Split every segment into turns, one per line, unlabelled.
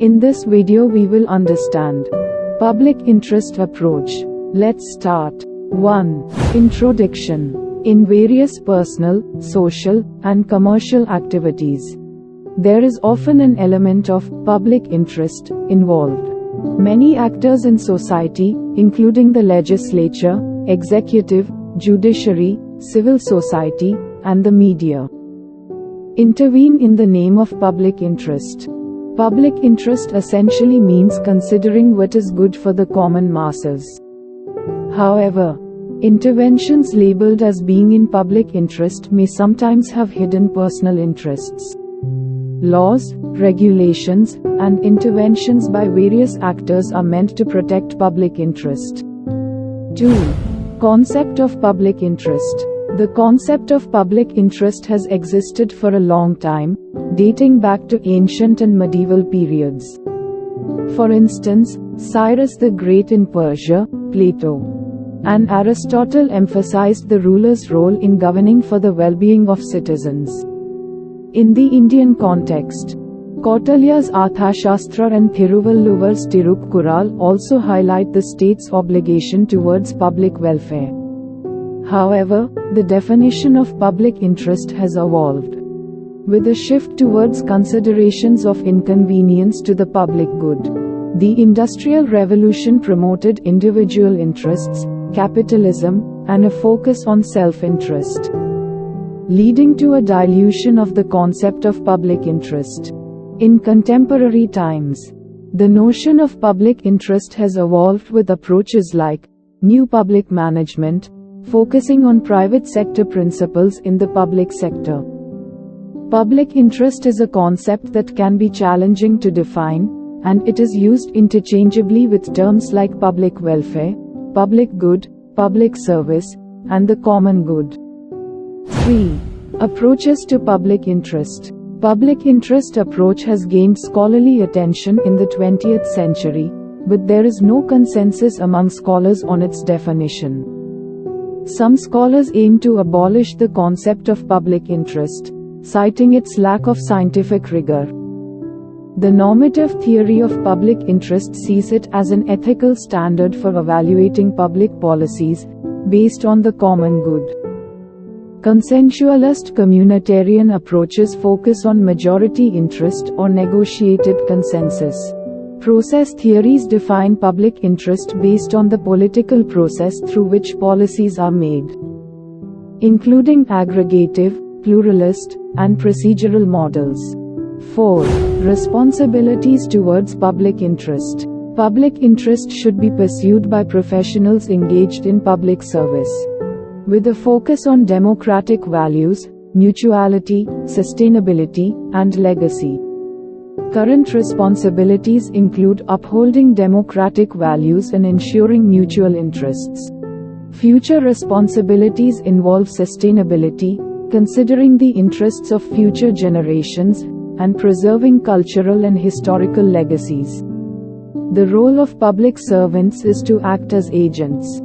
In this video we will understand public interest approach. Let's start. 1. Introduction. In various personal, social, and commercial activities, there is often an element of public interest involved. Many actors in society, including the legislature, executive, judiciary, civil society, and the media, intervene in the name of public interest. Public interest essentially means considering what is good for the common masses. However, interventions labeled as being in public interest may sometimes have hidden personal interests. Laws, regulations, and interventions by various actors are meant to protect public interest. 2. Concept of public interest. The concept of public interest has existed for a long time, dating back to ancient and medieval periods. For instance, Cyrus the Great in Persia, Plato, and Aristotle emphasized the ruler's role in governing for the well-being of citizens. In the Indian context, Kautilya's Arthashastra and Thiruvalluvar's Tirukkural also highlight the state's obligation towards public welfare. However, the definition of public interest has evolved, with a shift towards considerations of inconvenience to the public good. The Industrial Revolution promoted individual interests, capitalism, and a focus on self-interest, leading to a dilution of the concept of public interest. In contemporary times, the notion of public interest has evolved with approaches like New Public Management, focusing on private sector principles in the public sector. Public interest is a concept that can be challenging to define, and it is used interchangeably with terms like public welfare, public good, public service, and the common good. 3. Approaches to public interest. Public interest approach has gained scholarly attention in the 20th century, but there is no consensus among scholars on its definition. Some scholars aim to abolish the concept of public interest, citing its lack of scientific rigor. The normative theory of public interest sees it as an ethical standard for evaluating public policies, based on the common good. Consensualist communitarian approaches focus on majority interest or negotiated consensus. Process theories define public interest based on the political process through which policies are made, including aggregative, pluralist, and procedural models. 4. Responsibilities towards public interest. Public interest should be pursued by professionals engaged in public service, with a focus on democratic values, mutuality, sustainability, and legacy. Current responsibilities include upholding democratic values and ensuring mutual interests. Future responsibilities involve sustainability, considering the interests of future generations, and preserving cultural and historical legacies. The role of public servants is to act as agents,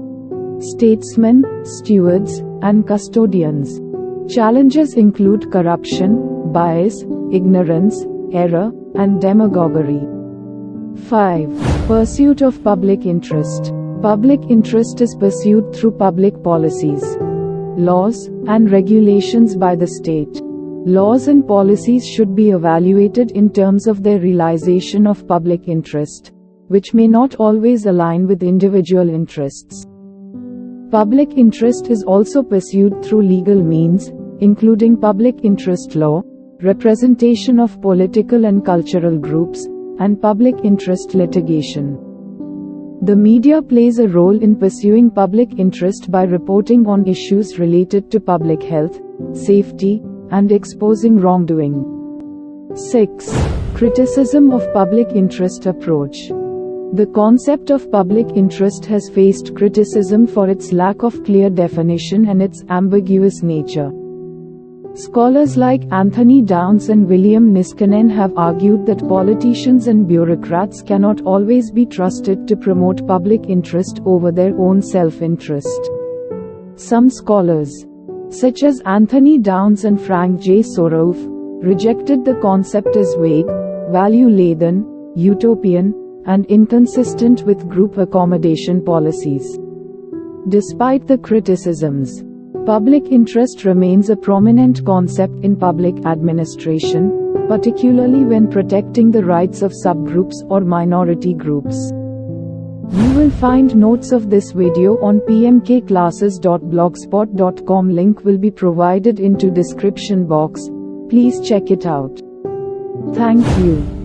statesmen, stewards, and custodians. Challenges include corruption, bias, ignorance, error, and demagoguery. 5. Pursuit of public interest. Public interest is pursued through public policies, laws, and regulations by the state. Laws and policies should be evaluated in terms of their realization of public interest, which may not always align with individual interests. Public interest is also pursued through legal means, including public interest law, representation of political and cultural groups, and public interest litigation. The media plays a role in pursuing public interest by reporting on issues related to public health, safety, and exposing wrongdoing. 6. Criticism of public interest approach. The concept of public interest has faced criticism for its lack of clear definition and its ambiguous nature. Scholars like Anthony Downs and William Niskanen have argued that politicians and bureaucrats cannot always be trusted to promote public interest over their own self-interest. Some scholars, such as Anthony Downs and Frank J. Soroff, rejected the concept as vague, value-laden, utopian, and inconsistent with group accommodation policies. Despite the criticisms, public interest remains a prominent concept in public administration, particularly when protecting the rights of subgroups or minority groups. You will find notes of this video on pmkClasses.blogspot.com. Link will be provided into description box. Please check it out. Thank you.